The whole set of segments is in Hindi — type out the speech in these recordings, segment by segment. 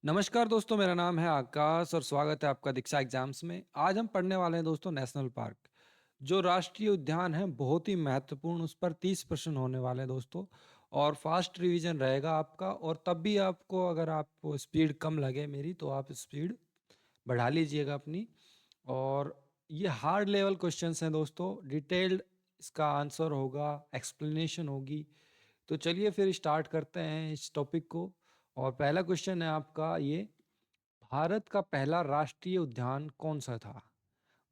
नमस्कार दोस्तों, मेरा नाम है आकाश और स्वागत है आपका दीक्षा एग्जाम्स में। आज हम पढ़ने वाले हैं दोस्तों नेशनल पार्क। जो राष्ट्रीय उद्यान है बहुत ही महत्वपूर्ण, उस पर 30 प्रश्न होने वाले हैं दोस्तों। और फास्ट रिवीजन रहेगा आपका। और तब भी आपको, अगर आपको स्पीड कम लगे मेरी, तो आप स्पीड बढ़ा लीजिएगा अपनी। और ये हार्ड लेवल क्वेश्चंस हैं दोस्तों, डिटेल्ड इसका आंसर होगा, एक्सप्लेनेशन होगी। तो चलिए फिर स्टार्ट करते हैं इस टॉपिक को। और पहला क्वेश्चन है आपका ये: भारत का पहला राष्ट्रीय उद्यान कौन सा था?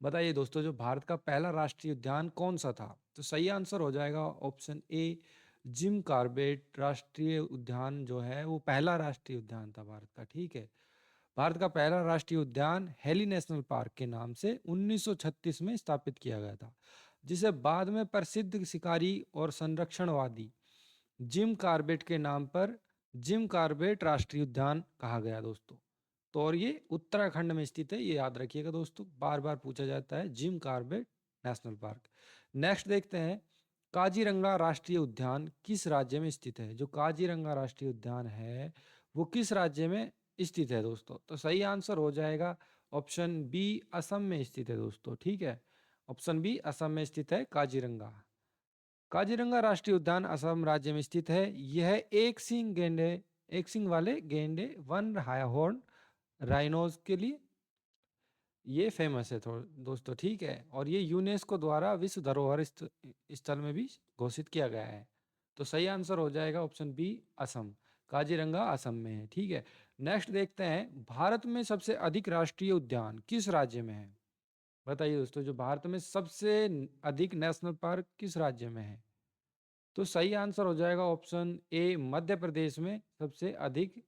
बताइए दोस्तों, जो भारत का पहला राष्ट्रीय उद्यान कौन सा था? तो सही आंसर हो जाएगा ऑप्शन ए, जिम कॉर्बेट राष्ट्रीय उद्यान जो है वो पहला राष्ट्रीय उद्यान था भारत का। ठीक है। भारत का पहला राष्ट्रीय उद्यान हेली नेशनल पार्क के नाम से 1936 में स्थापित किया गया था, जिसे बाद में प्रसिद्ध शिकारी और संरक्षणवादी जिम कॉर्बेट के नाम पर जिम कॉर्बेट राष्ट्रीय उद्यान कहा गया दोस्तों। तो और ये उत्तराखंड में स्थित है, ये याद रखिएगा दोस्तों, बार बार पूछा जाता है Jim Corbett national park. Next देखते हैं, काजीरंगा राष्ट्रीय उद्यान किस राज्य में स्थित है? जो काजीरंगा राष्ट्रीय उद्यान है वो किस राज्य में स्थित है दोस्तों? तो सही आंसर हो जाएगा ऑप्शन बी, असम में स्थित है दोस्तों। ठीक है, ऑप्शन बी, असम में स्थित है काजीरंगा। काजीरंगा राष्ट्रीय उद्यान असम राज्य में स्थित है। यह एक सींग वाले गेंडे, वन हॉर्न राइनोज के लिए ये फेमस है दोस्तों। ठीक है, और ये यूनेस्को द्वारा विश्व धरोहर स्थल में भी घोषित किया गया है। तो सही आंसर हो जाएगा ऑप्शन बी, असम। काजीरंगा असम में है। ठीक है, नेक्स्ट देखते हैं, भारत में सबसे अधिक राष्ट्रीय उद्यान किस राज्य में है? बताइए दोस्तों, जो भारत में सबसे अधिक नेशनल पार्क किस राज्य में है? तो सही आंसर हो जाएगा ऑप्शन ए, मध्य प्रदेश में सबसे अधिक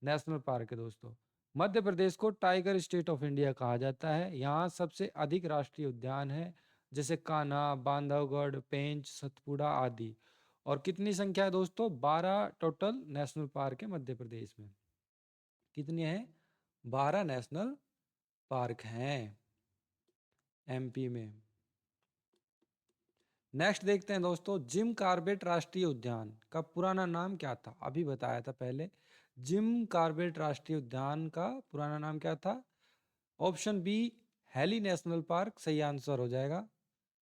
नेशनल पार्क है दोस्तों। मध्य प्रदेश को टाइगर स्टेट ऑफ इंडिया कहा जाता है। यहाँ सबसे अधिक राष्ट्रीय उद्यान है, जैसे कान्हा, बांधवगढ़, पेंच, सतपुड़ा आदि। और कितनी संख्या है दोस्तों? 12 टोटल नेशनल पार्क है मध्य प्रदेश में। कितनी है? 12 नेशनल पार्क हैं एमपी में। नेक्स्ट देखते हैं दोस्तों, जिम कॉर्बेट राष्ट्रीय उद्यान का पुराना नाम क्या था? अभी बताया था पहले। जिम कॉर्बेट राष्ट्रीय उद्यान का पुराना नाम क्या था? Option B, Hailey national park सही आंसर हो जाएगा।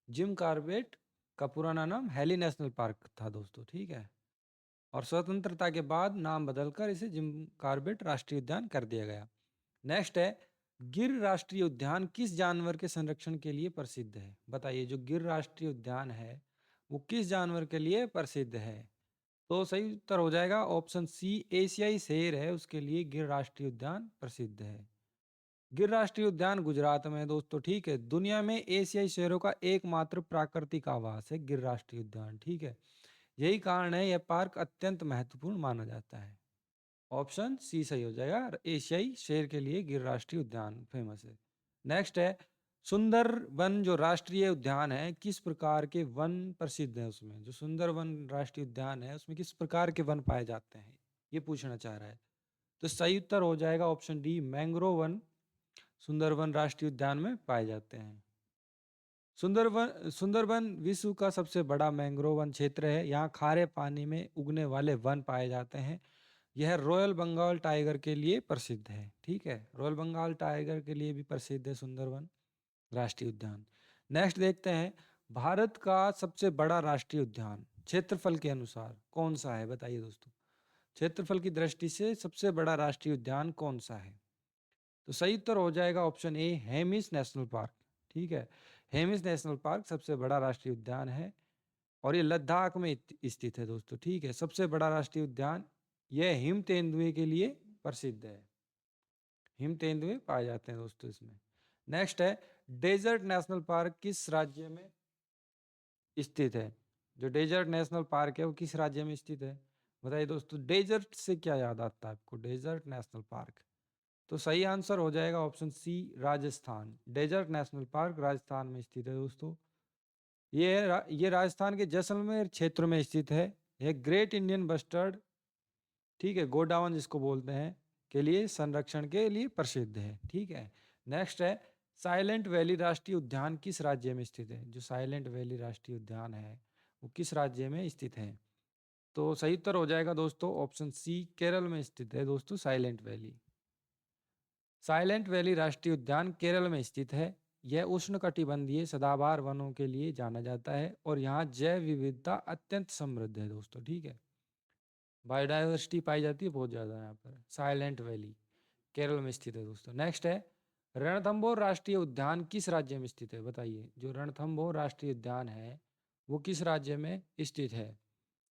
जिम कॉर्बेट का पुराना नाम हेली नेशनल पार्क था दोस्तों। ठीक है, और स्वतंत्रता के बाद नाम बदलकर इसे जिम कॉर्बेट राष्ट्रीय उद्यान कर दिया गया। नेक्स्ट है, गिर राष्ट्रीय उद्यान किस जानवर के संरक्षण के लिए प्रसिद्ध है? बताइए, जो गिर राष्ट्रीय उद्यान है वो किस जानवर के लिए प्रसिद्ध है? तो सही उत्तर हो जाएगा ऑप्शन सी, एशियाई शेर है उसके लिए गिर राष्ट्रीय उद्यान प्रसिद्ध है। गिर राष्ट्रीय उद्यान गुजरात में है दोस्तों। ठीक है, दुनिया में एशियाई शेरों का एकमात्र प्राकृतिक आवास है गिर राष्ट्रीय उद्यान। ठीक है, यही कारण है यह पार्क अत्यंत महत्वपूर्ण माना जाता है। ऑप्शन सी सही हो जाएगा, एशियाई शेर के लिए गिर राष्ट्रीय उद्यान फेमस है। नेक्स्ट है, सुंदरवन जो राष्ट्रीय उद्यान है किस प्रकार के वन प्रसिद्ध है? उसमें जो सुंदरवन राष्ट्रीय उद्यान है उसमें किस प्रकार के वन पाए जाते हैं, ये पूछना चाह रहा है। तो सही उत्तर हो जाएगा ऑप्शन डी, मैंग्रोव वन सुंदरवन राष्ट्रीय उद्यान में पाए जाते हैं। सुंदरवन विश्व का सबसे बड़ा मैंग्रोव वन क्षेत्र है। यहाँ खारे पानी में उगने वाले वन पाए जाते हैं। यह रॉयल बंगाल टाइगर के लिए प्रसिद्ध है। ठीक है, रॉयल बंगाल टाइगर के लिए भी प्रसिद्ध है सुंदरवन राष्ट्रीय उद्यान। नेक्स्ट देखते हैं, भारत का सबसे बड़ा राष्ट्रीय उद्यान क्षेत्रफल के अनुसार कौन सा है? बताइए दोस्तों, क्षेत्रफल की दृष्टि से सबसे बड़ा राष्ट्रीय उद्यान कौन सा है? तो सही उत्तर हो जाएगा ऑप्शन ए, हेमिस नेशनल पार्क। ठीक है, हेमिस नेशनल पार्क सबसे बड़ा राष्ट्रीय उद्यान है और ये लद्दाख में स्थित है दोस्तों। ठीक है, सबसे बड़ा राष्ट्रीय उद्यान यह हिम तेंदुए के लिए प्रसिद्ध है। हिम तेंदुए पाए जाते हैं दोस्तों इसमें। नेक्स्ट है, डेजर्ट नेशनल पार्क किस राज्य में स्थित है? जो डेजर्ट नेशनल पार्क है वो किस राज्य में स्थित है? बताइए दोस्तों, डेजर्ट से क्या याद आता है आपको? Desert national park. तो सही आंसर हो जाएगा option C, Rajasthan. Desert national park Rajasthan में स्थित है दोस्तों। ये राजस्थान के जैसलमेर क्षेत्र में स्थित है। यह ग्रेट इंडियन बस्टर्ड, ठीक है, गोडाउन जिसको बोलते हैं, के लिए संरक्षण के लिए प्रसिद्ध है। ठीक है, नेक्स्ट है, साइलेंट वैली राष्ट्रीय उद्यान किस राज्य में स्थित है? जो साइलेंट वैली राष्ट्रीय उद्यान है वो किस राज्य में स्थित है? तो सही उत्तर हो जाएगा दोस्तों ऑप्शन सी, केरल में स्थित है दोस्तों साइलेंट वैली। साइलेंट वैली राष्ट्रीय उद्यान केरल में स्थित है। यह उष्णकटिबंधीय सदाबहार वनों के लिए जाना जाता है और यहाँ जैव विविधता अत्यंत समृद्ध है दोस्तों। ठीक है, बायोडाइवर्सिटी पाई जाती है बहुत ज़्यादा यहाँ पर। साइलेंट वैली केरल में स्थित है दोस्तों। नेक्स्ट है, रणथंभौर राष्ट्रीय उद्यान किस राज्य में स्थित है? बताइए, जो रणथंभौर राष्ट्रीय उद्यान है वो किस राज्य में स्थित है?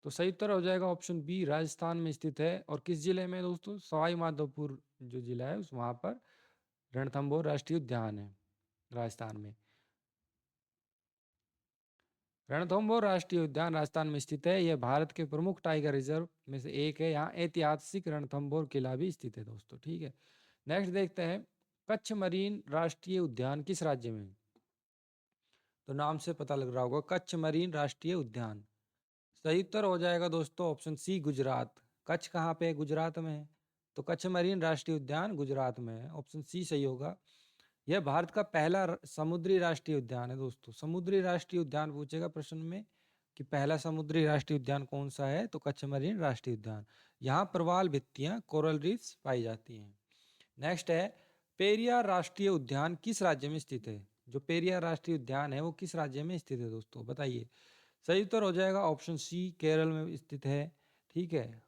तो सही उत्तर हो जाएगा ऑप्शन बी, राजस्थान में स्थित है। और किस जिले में दोस्तों? सवाई माधोपुर जो जिला है उस वहाँ पर रणथंभौर राष्ट्रीय उद्यान है, राजस्थान में। रणथंभौर राष्ट्रीय उद्यान राजस्थान में स्थित है। यह भारत के प्रमुख टाइगर रिजर्व में से एक है। यहाँ ऐतिहासिक रणथंभौर किला भी स्थित है दोस्तों। ठीक है, नेक्स्ट देखते हैं, कच्छ मरीन राष्ट्रीय उद्यान किस राज्य में? तो नाम से पता लग रहा होगा, कच्छ मरीन राष्ट्रीय उद्यान। सही उत्तर हो जाएगा दोस्तों ऑप्शन सी, गुजरात। कच्छ कहाँ पे है? गुजरात में है। तो कच्छ मरीन राष्ट्रीय उद्यान गुजरात में है, ऑप्शन सी सही होगा। यह भारत का पहला समुद्री राष्ट्रीय उद्यान है दोस्तों। समुद्री राष्ट्रीय उद्यान पूछेगा प्रश्न में कि पहला समुद्री राष्ट्रीय उद्यान कौन सा है, तो कच्छ मरीन राष्ट्रीय उद्यान। यहाँ प्रवाल भित्तियां, कोरल रीफ्स पाई जाती हैं। नेक्स्ट है, पेरियार राष्ट्रीय उद्यान किस राज्य में स्थित है? जो पेरियार राष्ट्रीय उद्यान है वो किस राज्य में स्थित है दोस्तों? बताइए। सही उत्तर हो जाएगा ऑप्शन सी, केरल में स्थित है। ठीक है,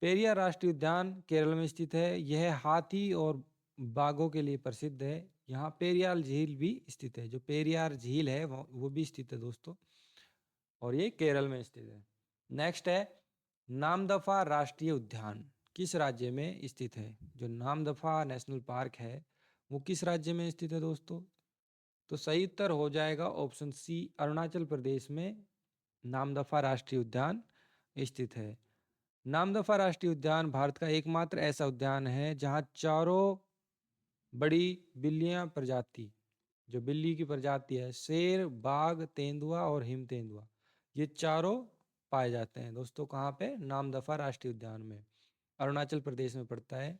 पेरियार राष्ट्रीय उद्यान केरल में स्थित है। यह हाथी और बाघों के लिए प्रसिद्ध है। यहाँ पेरियार झील भी स्थित है। जो पेरियार झील है वो भी स्थित है दोस्तों, और ये केरल में स्थित है। नेक्स्ट है, नामदफा राष्ट्रीय उद्यान किस राज्य में स्थित है? जो नामदफा नेशनल पार्क है वो किस राज्य में स्थित है दोस्तों? तो सही उत्तर हो जाएगा ऑप्शन सी, अरुणाचल प्रदेश में नामदफा राष्ट्रीय उद्यान स्थित है। नामदफा राष्ट्रीय उद्यान भारत का एकमात्र ऐसा उद्यान है जहां चारों बड़ी बिल्लियां प्रजाति, जो बिल्ली की प्रजाति है, शेर, बाघ, तेंदुआ और हिम तेंदुआ, ये चारों पाए जाते हैं दोस्तों। कहाँ पे? नामदफा राष्ट्रीय उद्यान में, अरुणाचल प्रदेश में पड़ता है।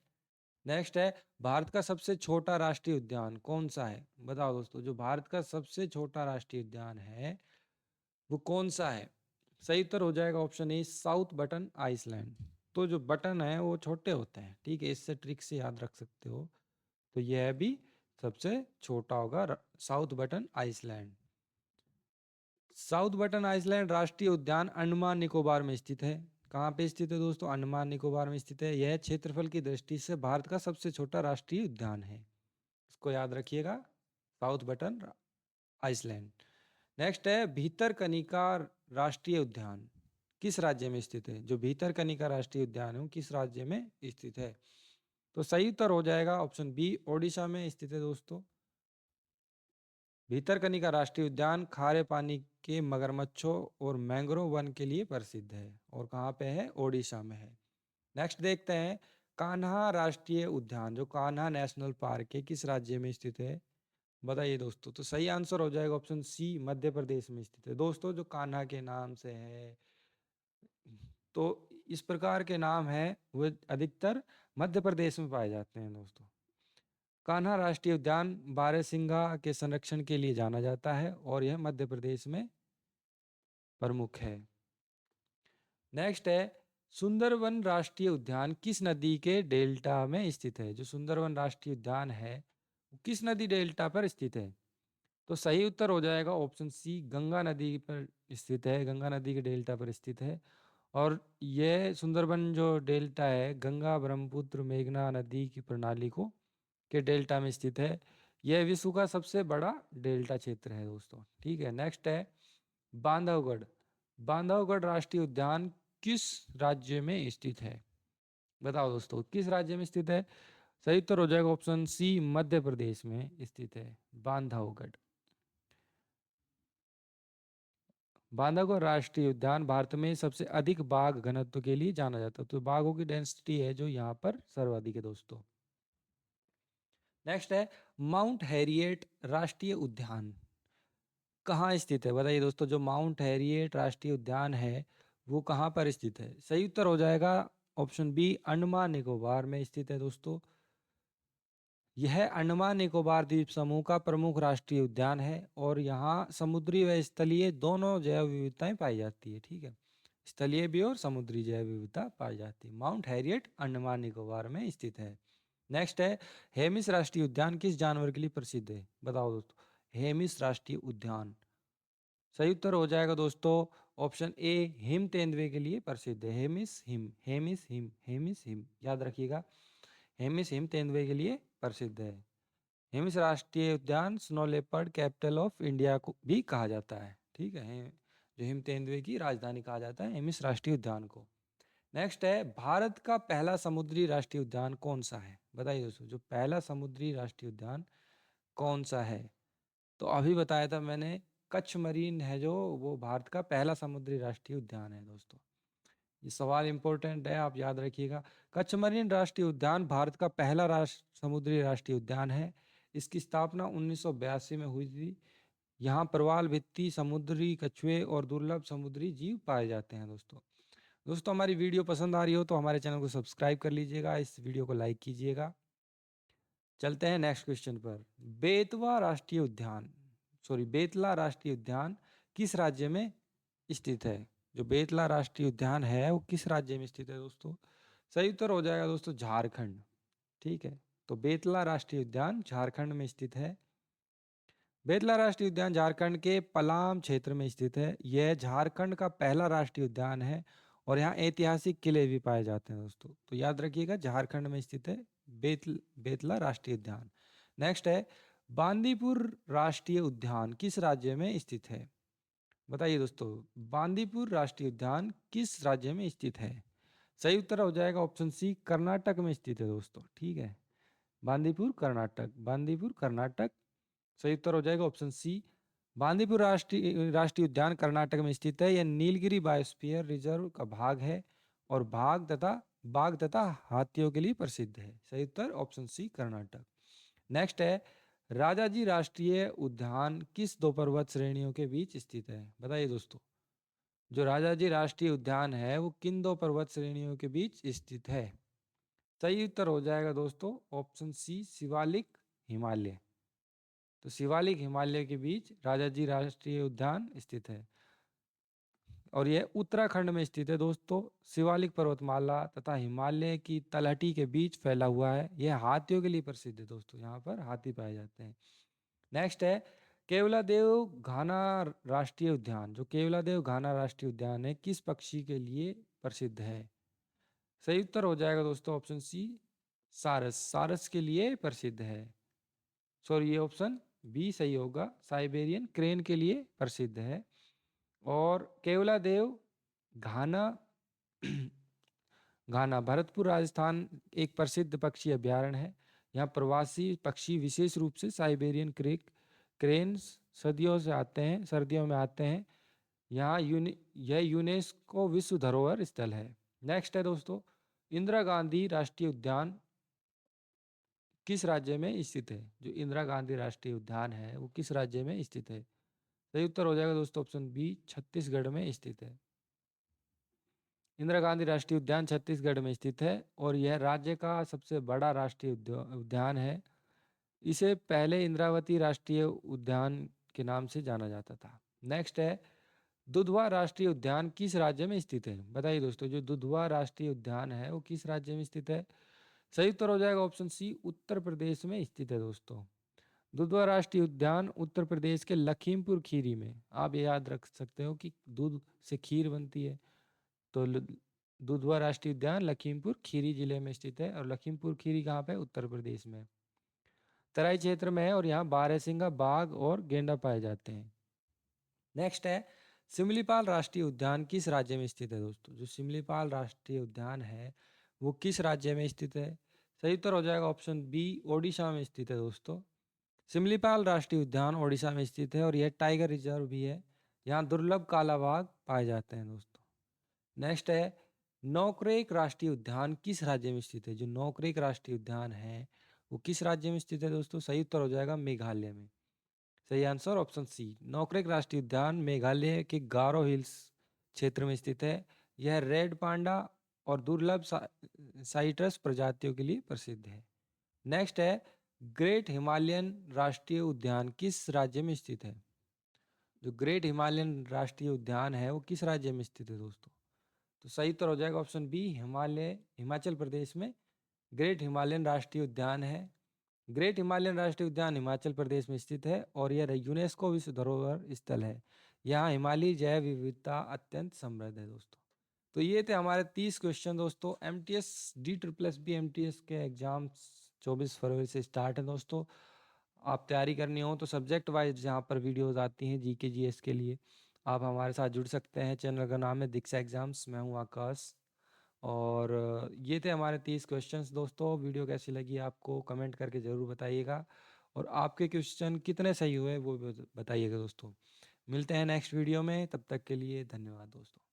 नेक्स्ट है, भारत का सबसे छोटा राष्ट्रीय उद्यान कौन सा है? बताओ दोस्तों, जो भारत का सबसे छोटा राष्ट्रीय उद्यान है वो कौन सा है? सही उत्तर हो जाएगा option A, South Button Island. तो जो बटन है वो छोटे होते हैं, ठीक है, इससे ट्रिक से याद रख सकते हो। तो यह भी सबसे छोटा होगा, South Button Island. South Button Island राष्ट्रीय उद्यान अंडमान निकोबार में स्थित है। कहाँ पे स्थित है दोस्तों? अंडमान निकोबार में स्थित है। यह क्षेत्रफल की दृष्टि से भारत का सबसे छोटा राष्ट्रीय उद्यान है, इसको याद रखिएगा, साउथ बटन आइसलैंड। नेक्स्ट है, भीतरकनिका राष्ट्रीय उद्यान किस राज्य में स्थित है? जो भीतरकनिका राष्ट्रीय उद्यान है वो किस राज्य में स्थित है? तो सही उत्तर हो जाएगा ऑप्शन बी, ओडिशा में स्थित है दोस्तों। भीतरकनिका राष्ट्रीय उद्यान खारे पानी के मगरमच्छों और मैंग्रोव वन के लिए प्रसिद्ध है, और कहाँ पे है? ओडिशा में है। नेक्स्ट देखते हैं, कान्हा राष्ट्रीय उद्यान, जो कान्हा नेशनल पार्क है किस राज्य में स्थित है? बताइए दोस्तों। तो सही आंसर हो जाएगा ऑप्शन सी, मध्य प्रदेश में स्थित है दोस्तों। जो कान्हा के नाम से है, तो इस प्रकार के नाम है वो अधिकतर मध्य प्रदेश में पाए जाते हैं दोस्तों। कान्हा राष्ट्रीय उद्यान बारहसिंगा के संरक्षण के लिए जाना जाता है और यह मध्य प्रदेश में प्रमुख है। नेक्स्ट है, सुंदरवन राष्ट्रीय उद्यान किस नदी के डेल्टा में स्थित है? जो सुंदरवन राष्ट्रीय उद्यान है वो किस नदी डेल्टा पर स्थित है? तो सही उत्तर हो जाएगा ऑप्शन सी, गंगा नदी पर स्थित है, गंगा नदी के डेल्टा पर स्थित है। और यह सुंदरबन जो डेल्टा है गंगा, ब्रह्मपुत्र, मेघना नदी की प्रणाली को के डेल्टा में स्थित है। यह विश्व का सबसे बड़ा डेल्टा क्षेत्र है दोस्तों। ठीक है, नेक्स्ट है, बांधवगढ़। बांधवगढ़ राष्ट्रीय उद्यान किस राज्य में स्थित है? बताओ दोस्तों, किस राज्य में स्थित है? सही उत्तर हो जाएगा ऑप्शन सी, मध्य प्रदेश में स्थित है बांधवगढ़। बांधवगढ़ राष्ट्रीय उद्यान भारत में सबसे अधिक बाघ घनत्व के लिए जाना जाता है। तो बाघों की डेंसिटी है जो यहाँ पर सर्वाधिक है दोस्तों। नेक्स्ट है, माउंट हैरिएट राष्ट्रीय उद्यान कहाँ स्थित है? बताइए दोस्तों, जो माउंट हैरिएट राष्ट्रीय उद्यान है वो कहाँ पर स्थित है? सही उत्तर हो जाएगा ऑप्शन बी, अंडमान निकोबार में स्थित है दोस्तों। यह अंडमान निकोबार द्वीप समूह का प्रमुख राष्ट्रीय उद्यान है और यहाँ समुद्री व स्थलीय दोनों जैव विविधताएं पाई जाती है। ठीक है, स्थलीय भी और समुद्री जैव विविधता पाई जाती है। माउंट हैरिएट अंडमान निकोबार में स्थित है। नेक्स्ट है, हेमिस राष्ट्रीय उद्यान किस जानवर के लिए प्रसिद्ध है? बताओ दोस्तों, हेमिस राष्ट्रीय उद्यान। सही उत्तर हो जाएगा दोस्तों ऑप्शन ए, हिम तेंदुए के लिए प्रसिद्ध है। Hemis him, Hemis him, Hemis him, याद रखिएगा, हेमिस हिम तेंदुए के लिए प्रसिद्ध है। हेमिस राष्ट्रीय उद्यान snow leopard capital of India को भी कहा जाता है। ठीक है, जो हिम तेंदुए की राजधानी कहा जाता है हेमिस राष्ट्रीय उद्यान को। नेक्स्ट है, भारत का पहला समुद्री राष्ट्रीय उद्यान कौन सा है? बताइए दोस्तों, जो पहला समुद्री राष्ट्रीय उद्यान कौन सा है? तो अभी बताया था मैंने, कच्छ मरीन है जो, वो भारत का पहला समुद्री राष्ट्रीय उद्यान है दोस्तों। ये सवाल इंपॉर्टेंट है, आप याद रखिएगा। कच्छ मरीन राष्ट्रीय उद्यान भारत का पहला समुद्री राष्ट्रीय उद्यान है। इसकी स्थापना 1982 में हुई थी। यहाँ प्रवाल भित्ति, समुद्री कछुए और दुर्लभ समुद्री जीव पाए जाते हैं दोस्तों। दोस्तों हमारी वीडियो पसंद आ रही हो तो हमारे चैनल को सब्सक्राइब कर लीजिएगा, इस वीडियो को लाइक कीजिएगा। चलते हैं नेक्स्ट क्वेश्चन पर। बेतवा राष्ट्रीय उद्यान, सॉरी बेतला राष्ट्रीय उद्यान किस राज्य में स्थित है? जो बेतला राष्ट्रीय उद्यान है वो किस राज्य में स्थित है दोस्तों? सही उत्तर हो जाएगा दोस्तों झारखंड। ठीक है, तो बेतला राष्ट्रीय उद्यान झारखंड में स्थित है। बेतला राष्ट्रीय उद्यान झारखंड के पलाम क्षेत्र में स्थित है। यह झारखंड का पहला राष्ट्रीय उद्यान है और यहाँ ऐतिहासिक किले भी पाए जाते हैं दोस्तों। तो याद रखिएगा, झारखंड में स्थित है बेतला राष्ट्रीय उद्यान। नेक्स्ट है, बांदीपुर राष्ट्रीय उद्यान किस राज्य में स्थित है? बताइए दोस्तों, बांदीपुर राष्ट्रीय उद्यान किस राज्य में स्थित है? सही उत्तर हो जाएगा ऑप्शन सी, कर्नाटक में स्थित है दोस्तों। ठीक है, बांदीपुर कर्नाटक, बांदीपुर कर्नाटक, सही उत्तर हो जाएगा ऑप्शन सी। बांदीपुर राष्ट्रीय राष्ट्रीय उद्यान कर्नाटक में स्थित है। यह नीलगिरी बायोस्फीयर रिजर्व का भाग है और बाघ तथा हाथियों के लिए प्रसिद्ध है। सही उत्तर ऑप्शन सी कर्नाटक। नेक्स्ट है, राजाजी राष्ट्रीय उद्यान किस दो पर्वत श्रेणियों के बीच स्थित है? बताइए दोस्तों, जो राजाजी राष्ट्रीय उद्यान है वो किन दो पर्वत श्रेणियों के बीच स्थित है? सही उत्तर हो जाएगा दोस्तों ऑप्शन सी, शिवालिक हिमालय। तो शिवालिक हिमालय के बीच राजाजी राष्ट्रीय उद्यान स्थित है और यह उत्तराखंड में स्थित है दोस्तों। शिवालिक पर्वतमाला तथा हिमालय की तलहटी के बीच फैला हुआ है। यह हाथियों के लिए प्रसिद्ध है दोस्तों, यहाँ पर हाथी पाए जाते हैं। नेक्स्ट है, केवलादेव घाना राष्ट्रीय उद्यान, जो केवलादेव घाना राष्ट्रीय उद्यान है किस पक्षी के लिए प्रसिद्ध है? सही उत्तर हो जाएगा दोस्तों ऑप्शन सी, सारस, सारस के लिए प्रसिद्ध है। सॉरी, ये ऑप्शन बी सही होगा, साइबेरियन क्रेन के लिए प्रसिद्ध है। और केवलादेव घाना घाना भरतपुर राजस्थान एक प्रसिद्ध पक्षी अभ्यारण्य है। यहाँ प्रवासी पक्षी विशेष रूप से साइबेरियन क्रेन्स सर्दियों में आते हैं। यहाँ यह यूनेस्को विश्व धरोहर स्थल है। नेक्स्ट है दोस्तों, इंदिरा गांधी राष्ट्रीय उद्यान किस राज्य में स्थित है? जो इंदिरा गांधी राष्ट्रीय उद्यान है वो किस राज्य में स्थित है? सही उत्तर हो जाएगा दोस्तों ऑप्शन बी, छत्तीसगढ़ में स्थित है। इंदिरा गांधी राष्ट्रीय उद्यान छत्तीसगढ़ में स्थित है और यह राज्य का सबसे बड़ा राष्ट्रीय उद्यान है। इसे पहले इंद्रावती राष्ट्रीय उद्यान के नाम से जाना जाता था। नेक्स्ट है, दुधवा राष्ट्रीय उद्यान किस राज्य में स्थित है? बताइए दोस्तों, जो दुधवा राष्ट्रीय उद्यान है वो किस राज्य में स्थित है? सही उत्तर हो जाएगा ऑप्शन सी, उत्तर प्रदेश में स्थित है दोस्तों। दुधवा राष्ट्रीय उद्यान उत्तर प्रदेश के लखीमपुर खीरी में, आप ये याद रख सकते हो कि दूध से खीर बनती है, तो दुधवा राष्ट्रीय उद्यान लखीमपुर खीरी जिले में स्थित है। और लखीमपुर खीरी कहाँ पे? उत्तर प्रदेश में तराई क्षेत्र में है और यहाँ बारहसिंगा बाघ और गेंडा पाए जाते हैं। नेक्स्ट है, सिमलीपाल राष्ट्रीय उद्यान किस राज्य में स्थित है दोस्तों? जो सिमलीपाल राष्ट्रीय उद्यान है वो किस राज्य में स्थित है? सही उत्तर हो जाएगा ऑप्शन बी, ओडिशा में स्थित है दोस्तों। सिमलीपाल राष्ट्रीय उद्यान ओडिशा में स्थित है और यह टाइगर रिजर्व भी है। यहाँ दुर्लभ काला बाघ पाए जाते हैं दोस्तों। नेक्स्ट है, नौकरेक राष्ट्रीय उद्यान किस राज्य में स्थित है? जो नौकरेक राष्ट्रीय उद्यान है वो किस राज्य में स्थित है दोस्तों? सही उत्तर हो जाएगा मेघालय में। सही आंसर ऑप्शन सी, नौकरेक राष्ट्रीय उद्यान मेघालय के गारो हिल्स क्षेत्र में स्थित है। यह रेड पांडा और दुर्लभ साइट्रस प्रजातियों के लिए प्रसिद्ध है। नेक्स्ट है, ग्रेट हिमालयन राष्ट्रीय उद्यान किस राज्य में स्थित है? जो ग्रेट हिमालयन राष्ट्रीय उद्यान है वो किस राज्य में स्थित है दोस्तों? तो सही उत्तर हो जाएगा ऑप्शन बी, हिमाचल प्रदेश में ग्रेट हिमालयन राष्ट्रीय उद्यान है। ग्रेट हिमालयन राष्ट्रीय उद्यान हिमाचल प्रदेश में स्थित है और यह यूनेस्को विश्व धरोहर स्थल है। यहाँ हिमालयी जैव विविधता अत्यंत समृद्ध है दोस्तों। तो ये थे हमारे 30 क्वेश्चन दोस्तों। एमटीएस DSSB एमटीएस के एग्जाम्स 24 फरवरी से स्टार्ट है दोस्तों। आप तैयारी करनी हो तो सब्जेक्ट वाइज जहाँ पर वीडियोस आती हैं जीके जीएस के लिए, आप हमारे साथ जुड़ सकते हैं। चैनल का नाम है दीक्षा एग्जाम्स, मैं हूँ आकाश। और ये थे हमारे 30 क्वेश्चंस दोस्तों। वीडियो कैसी लगी आपको कमेंट करके ज़रूर बताइएगा, और आपके क्वेश्चन कितने सही हुए वो भी बताइएगा दोस्तों। मिलते हैं नेक्स्ट वीडियो में, तब तक के लिए धन्यवाद दोस्तों।